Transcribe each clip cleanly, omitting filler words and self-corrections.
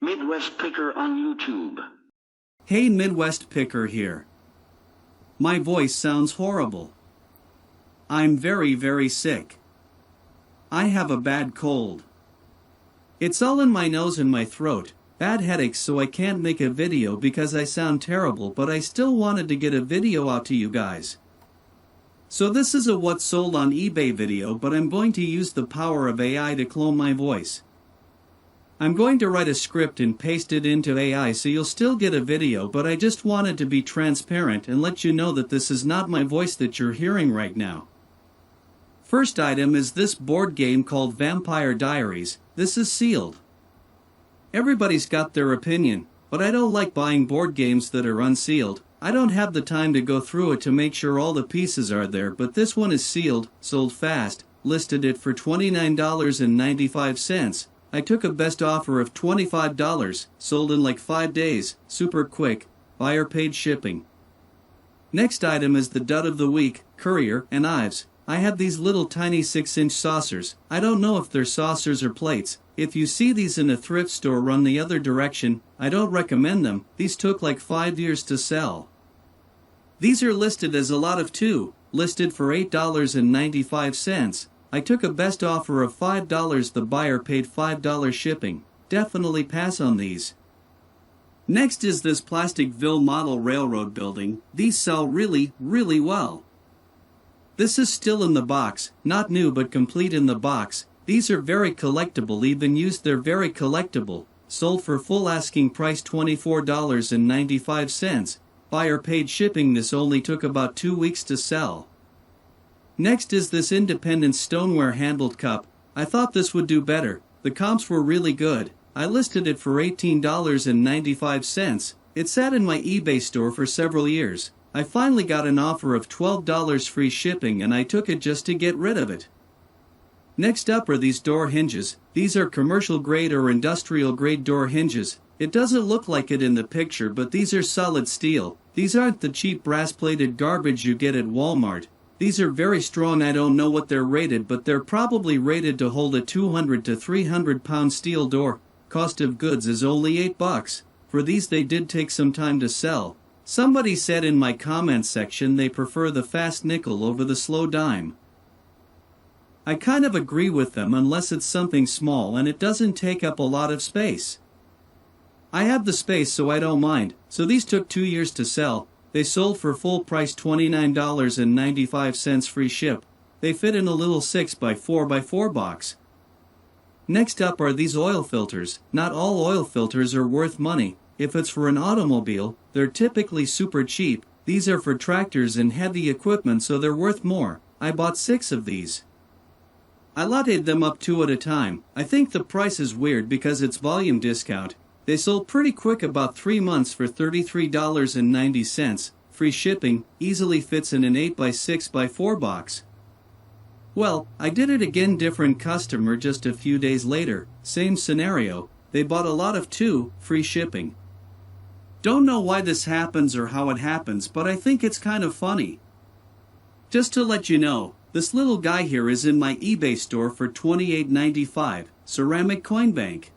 Midwest Picker on YouTube. Hey, Midwest Picker here. My voice sounds horrible. I'm very sick. I have a bad cold. It's all in my nose and my throat, bad headaches, so I can't make a video because I sound terrible, but I still wanted to get a video out to you guys. So this is a what sold on eBay video, but I'm going to use the power of AI to clone my voice. I'm going to write a script and paste it into AI so you'll still get a video, but I just wanted to be transparent and let you know that this is not my voice that you're hearing right now. First item is this board game called Vampire Diaries. This is sealed. Everybody's got their opinion, but I don't like buying board games that are unsealed. I don't have the time to go through it to make sure all the pieces are there, but this one is sealed, sold fast, listed it for $29.95. I took a best offer of $25, sold in like 5 days, super quick, buyer paid shipping. Next item is the dud of the week, Courier and Ives. I have these little tiny 6-inch saucers. I don't know if they're saucers or plates. If you see these in a thrift store, run the other direction. I don't recommend them. These took like 5 years to sell. These are listed as a lot of 2, listed for $8.95. I took a best offer of $5, the buyer paid $5 shipping. Definitely pass on these. Next is this Plasticville model railroad building. These sell really well. This is still in the box, not new but complete in the box. These are very collectible, even used they're very collectible. Sold for full asking price $24.95. Buyer paid shipping. This only took about 2 weeks to sell. Next is this independent stoneware handled cup. I thought this would do better. The comps were really good. I listed it for $18.95. It sat in my eBay store for several years. I finally got an offer of $12 free shipping and I took it just to get rid of it. Next up are these door hinges. These are commercial grade or industrial grade door hinges. It doesn't look like it in the picture, but these are solid steel. These aren't the cheap brass plated garbage you get at Walmart. These are very strong. I don't know what they're rated, but they're probably rated to hold a 200 to 300 pound steel door. Cost of goods is only $8. For these they did take some time to sell. Somebody said in my comments section they prefer the fast nickel over the slow dime. I kind of agree with them unless it's something small and it doesn't take up a lot of space. I have the space so I don't mind, so these took 2 years to sell. They sold for full price $29.95 free ship. They fit in a little 6x4x4 box. Next up are these oil filters. Not all oil filters are worth money. If it's for an automobile, they're typically super cheap. These are for tractors and heavy equipment, so they're worth more. I bought 6 of these. I lotted them up 2 at a time. I think the price is weird because it's volume discount. They sold pretty quick, about 3 months, for $33.90. Free shipping, easily fits in an 8x6x4 box. Well, I did it again, different customer just a few days later, same scenario. They bought a lot of 2, free shipping. Don't know why this happens or how it happens, but I think it's kind of funny. Just to let you know, this little guy here is in my eBay store for $28.95, ceramic coin bank.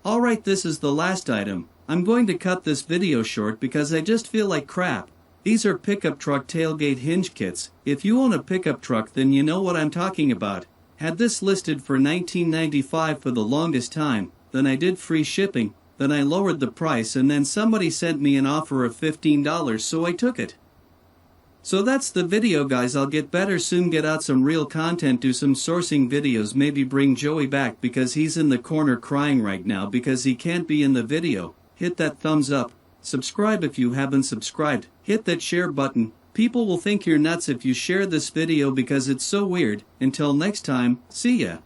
Alright, this is the last item. I'm going to cut this video short because I just feel like crap. These are pickup truck tailgate hinge kits. If you own a pickup truck, then you know what I'm talking about. Had this listed for $19.95 for the longest time, then I did free shipping, then I lowered the price, and then somebody sent me an offer of $15, so I took it. So that's the video, guys. I'll get better soon, get out some real content, do some sourcing videos, maybe bring Joey back because he's in the corner crying right now because he can't be in the video. Hit that thumbs up, subscribe if you haven't subscribed, hit that share button. People will think you're nuts if you share this video because it's so weird. Until next time, see ya.